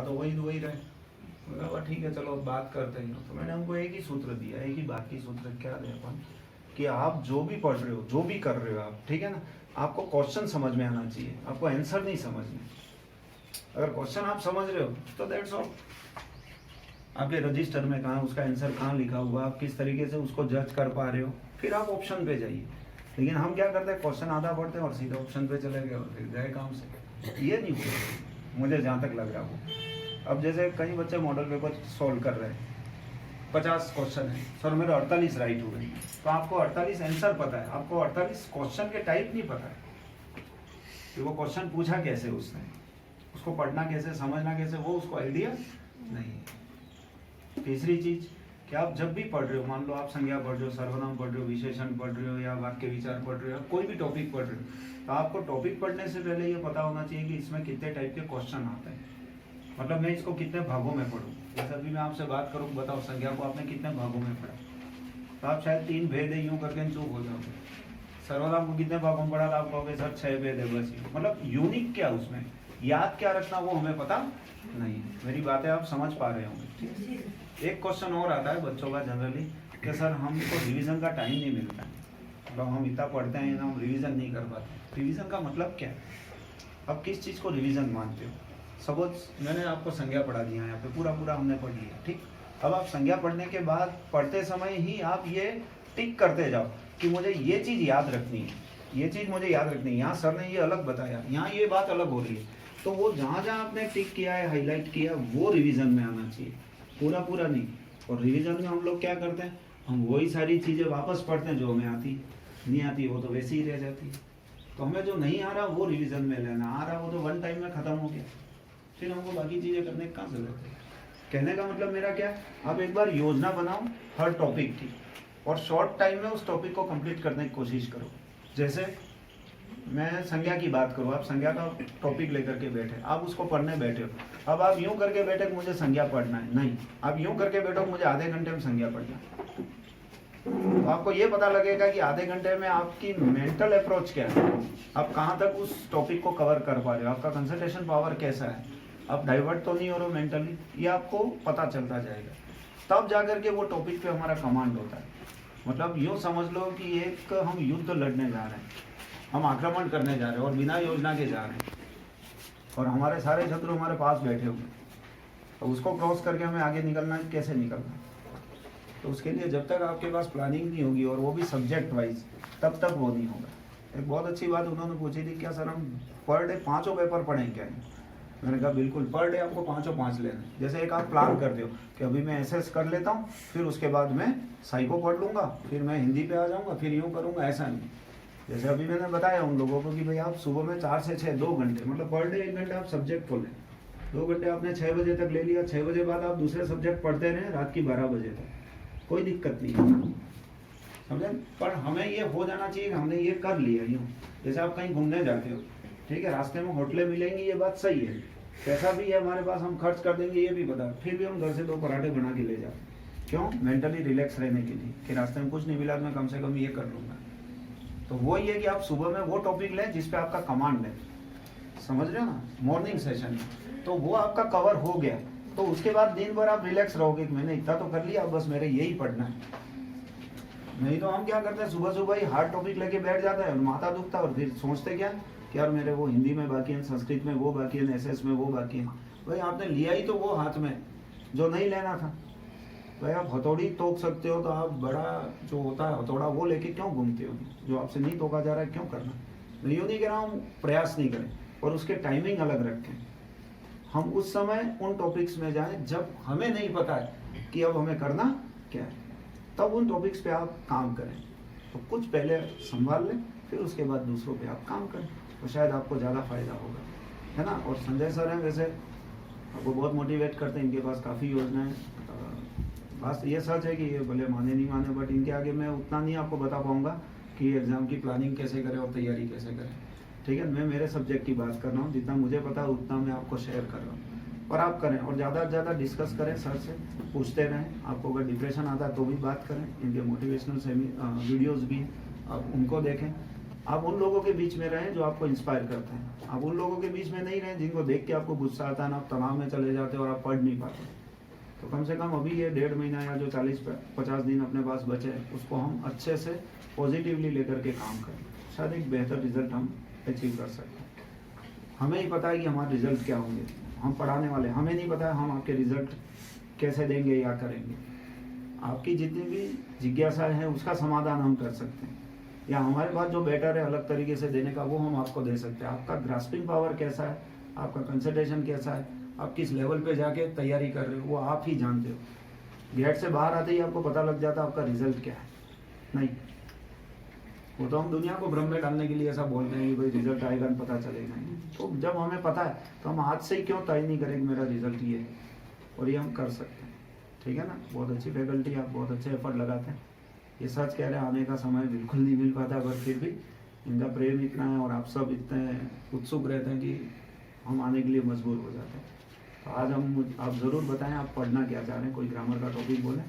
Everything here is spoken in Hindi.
पढ़ा तो वही वही रहे। मैंने कहा ठीक है चलो बात करते हैं। तो मैंने उनको एक ही सूत्र दिया, एक ही बाकी सूत्र क्या दें अपन, कि आप जो भी पढ़ रहे हो, जो भी कर रहे हो आप, ठीक है ना, आपको क्वेश्चन समझ में आना चाहिए, आपको आंसर नहीं समझने। अगर क्वेश्चन आप समझ रहे हो तो दैट्स ऑल। आपके रजिस्टर में कहाँ उसका आंसर कहाँ लिखा हुआ, आप किस तरीके से उसको जज कर पा रहे हो, फिर आप ऑप्शन पे जाइए। लेकिन हम क्या करते हैं, क्वेश्चन आधा पढ़ते हैं और सीधे ऑप्शन पे चले गए और फिर गए काम से। ये नहीं होता मुझे जहाँ तक लग रहा हो। अब जैसे कई बच्चे मॉडल पेपर सॉल्व कर रहे हैं, 50 क्वेश्चन है, सर मेरे 48 राइट हुए, तो आपको 48 आंसर पता है, आपको 48 क्वेश्चन के टाइप नहीं पता है कि वो क्वेश्चन पूछा कैसे उसने, उसको पढ़ना कैसे, समझना कैसे, वो उसको आइडिया नहीं है। तीसरी चीज कि आप जब भी पढ़ रहे हो, मान लो आप संज्ञा पढ़ रहे हो, सर्वनाम पढ़ रहे हो, विशेषण पढ़ रहे हो या वाक्य विचार पढ़ रहे हो, कोई भी टॉपिक पढ़ रहे हो, तो आपको टॉपिक पढ़ने से पहले ये पता होना चाहिए कि इसमें कितने टाइप के क्वेश्चन आते हैं, मतलब मैं इसको कितने भागों में पढ़ूं। जैसे अभी मैं आपसे बात करूं, बताओ संज्ञा को आपने कितने भागों में पढ़ा, तो आप शायद 3 भेद है यूं करके चूक हो जाओगे। सर्वनाम को कितने भागों में पढ़ा, तो आप कहोगे सर 6 भेद है बस। मतलब यूनिक क्या उसमें, याद क्या रखना वो हमें पता नहीं। मेरी बातें आप समझ पा रहे होंगे। एक क्वेश्चन और आता है बच्चों का जनरली कि सर हमको रिवीजन का टाइम नहीं मिलता है, मतलब हम इतना पढ़ते हैं ना, हम रिवीजन नहीं कर पाते। रिवीजन का मतलब क्या है, अब किस चीज़ को रिवीजन मानते हो। सपोज मैंने आपको संज्ञा पढ़ा दिया, यहाँ पे पूरा पूरा हमने पढ़ लिया, ठीक। अब आप संज्ञा पढ़ने के बाद पढ़ते समय ही आप ये टिक करते जाओ कि मुझे ये चीज़ याद रखनी है, ये चीज़ मुझे याद रखनी है, यहाँ सर ने ये अलग बताया, यहाँ ये बात अलग हो रही है। तो वो जहाँ जहाँ आपने टिक किया है, हाईलाइट किया, वो रिवीजन में आना चाहिए, पूरा पूरा नहीं। और रिवीजन में हम लोग क्या करते हैं, हम वही सारी चीज़ें वापस पढ़ते हैं जो हमें आती नहीं आती, वो तो वैसे ही रह जाती है। तो हमें जो नहीं आ रहा वो रिवीजन में लेना, आ रहा वो तो वन टाइम में ख़त्म हो गया, फिर हमको बाकी चीज़ें करने की कहाँ जरूरत है। कहने का मतलब मेरा क्या, आप एक बार योजना बनाओ हर टॉपिक की और शॉर्ट टाइम में उस टॉपिक को कंप्लीट करने की कोशिश करो। जैसे मैं संज्ञा की बात करूँ, आप संज्ञा का टॉपिक लेकर के बैठे, आप उसको पढ़ने बैठे हो। अब आप यूं करके बैठे कि मुझे संज्ञा पढ़ना है, नहीं, आप यूं करके बैठो मुझे आधे घंटे में संज्ञा पढ़ना है। तो आपको ये पता लगेगा कि आधे घंटे में आपकी मेंटल अप्रोच क्या है, आप कहाँ तक उस टॉपिक को कवर कर पा रहे हो, आपका कंसंट्रेशन पावर कैसा है, आप डाइवर्ट तो नहीं हो रहे हो मेंटली, ये आपको पता चलता जाएगा। तब जाकर के वो टॉपिक पे हमारा कमांड होता है। मतलब यूँ समझ लो कि एक हम युद्ध लड़ने जा रहे हैं, हम आक्रमण करने जा रहे हैं और बिना योजना के जा रहे हैं, और हमारे सारे शत्रु हमारे पास बैठे हुए, तो उसको क्रॉस करके हमें आगे निकलना है, कैसे निकलना है। तो उसके लिए जब तक आपके पास प्लानिंग नहीं होगी और वो भी सब्जेक्ट वाइज, तब तक वो नहीं होगा। एक बहुत अच्छी बात उन्होंने पूछी थी, क्या सर हम पर डे 5 पेपर पढ़ें क्या। मैंने कहा बिल्कुल, पर डे आपको 5 लेना है। जैसे एक आप प्लान करते हो कि अभी मैं एसएस कर लेता हूँ, फिर उसके बाद मैं साइको पढ़ लूँगा, फिर मैं हिंदी पे आ जाऊँगा, फिर यूँ करूँगा, ऐसा नहीं। जैसे अभी मैंने बताया उन लोगों को कि भाई आप सुबह में 4 से 6 2 घंटे, मतलब पर डे 1 घंटा आप सब्जेक्ट को लें, 2 घंटे आपने 6 बजे तक ले लिया, 6 बजे बाद आप दूसरे सब्जेक्ट पढ़ते रहें रात की 12 बजे तक, कोई दिक्कत नहीं है, समझे। पर हमें ये हो जाना चाहिए कि हमने ये कर लिया। यूँ जैसे आप कहीं घूमने जाते हो, ठीक है, रास्ते में होटलें मिलेंगी, ये बात सही है, पैसा भी है हमारे पास, हम खर्च कर देंगे, ये भी पता, फिर भी हम घर से 2 पराठे बना के ले जाते, क्यों, मेंटली रिलैक्स रहने के लिए, कि रास्ते में कुछ नहीं मिला मैं कम से कम ये कर लूँगा। तो वो ये कि आप सुबह में वो टॉपिक लें जिस पे आपका कमांड है, समझ रहे हो ना, मॉर्निंग सेशन, तो वो आपका कवर हो गया, तो उसके बाद दिन भर आप रिलैक्स रहोगे कि मैंने इतना तो कर लिया, बस मेरे यही पढ़ना है। नहीं तो हम क्या करते हैं, सुबह सुबह ही हार्ड टॉपिक लेके बैठ जाता है और माथा दुखता है, और फिर सोचते क्या कि यार मेरे वो हिंदी में बाकी है, संस्कृत में वो बाकी है, एसएस में वो बाकी है। भाई आपने लिया ही तो वो हाथ में जो नहीं लेना था। भाई आप हथौड़ी तोक सकते हो, तो आप बड़ा जो होता है हथौड़ा वो लेके क्यों घूमते हो, जो आपसे नहीं तोका जा रहा है क्यों करना। मैं यूँ नहीं कह रहा हूँ प्रयास नहीं करें, और उसके टाइमिंग अलग रखें। हम उस समय उन टॉपिक्स में जाएं जब हमें नहीं पता है कि अब हमें करना क्या है, तब उन टॉपिक्स पे आप काम करें। तो कुछ पहले संभाल लें, फिर उसके बाद दूसरों पे आप काम करें, तो शायद आपको ज़्यादा फायदा होगा, है ना। और संजय सर हैं, वैसे आपको बहुत मोटिवेट करते हैं, इनके पास काफ़ी योजनाएं। बस ये सच है कि ये भले माने नहीं माने, बट इनके आगे मैं उतना नहीं आपको बता पाऊँगा कि एग्ज़ाम की प्लानिंग कैसे करें और तैयारी कैसे करें, ठीक है। मैं मेरे सब्जेक्ट की बात कर रहा हूँ, जितना मुझे पता है उतना मैं आपको शेयर कर रहा हूँ। और आप करें, और ज़्यादा से ज़्यादा डिस्कस करें, सर से पूछते रहें। आपको अगर डिप्रेशन आता है तो भी बात करें, इनके मोटिवेशनल वीडियोज़ भी आप उनको देखें। आप उन लोगों के बीच में रहें जो आपको इंस्पायर करते हैं। आप उन लोगों के बीच में नहीं रहें जिनको देख के आपको गुस्सा आता है ना, आप तनाव में चले जाते हो और आप पढ़ नहीं पाते। तो कम से कम अभी ये 1.5 महीना या जो 40-50 दिन अपने पास बचे हैं उसको हम अच्छे से पॉजिटिवली लेकर के काम करें, शायद एक बेहतर रिजल्ट हम अचीव कर सकते हैं। हमें ही पता है कि हमारे रिजल्ट क्या होंगे, हम पढ़ाने वाले, हमें नहीं पता है हम आपके रिजल्ट कैसे देंगे या करेंगे। आपकी जितनी भी जिज्ञासाएं हैं उसका समाधान हम कर सकते हैं, या हमारे पास जो बेटर है अलग तरीके से देने का वो हम आपको दे सकते हैं। आपका ग्रास्पिंग पावर कैसा है, आपका कंसंट्रेशन कैसा है, आप किस लेवल पे जाके तैयारी कर रहे हो वो आप ही जानते हो। गेट से बाहर आते ही आपको पता लग जाता है आपका रिजल्ट क्या है। नहीं, वो तो हम दुनिया को भ्रम में डालने के लिए ऐसा बोलते हैं कि भाई रिजल्ट आएगा और पता चलेगा नहीं। तो जब हमें पता है तो हम आज से ही क्यों तय नहीं करें कि मेरा रिजल्ट ये है, और ये हम कर सकते हैं। ठीक है ना, बहुत अच्छी फैकल्टी, आप बहुत अच्छे एफर्ट लगाते हैं। ये सच कह रहे हैं, आने का समय बिल्कुल नहीं मिल पाता, पर फिर भी इनका प्रेम इतना है और आप सब इतने उत्सुक रहते हैं कि हम आने के लिए मजबूर हो जाते हैं। तो आज आप ज़रूर बताएं आप पढ़ना क्या चाह रहे हैं, कोई ग्रामर का टॉपिक बोलें।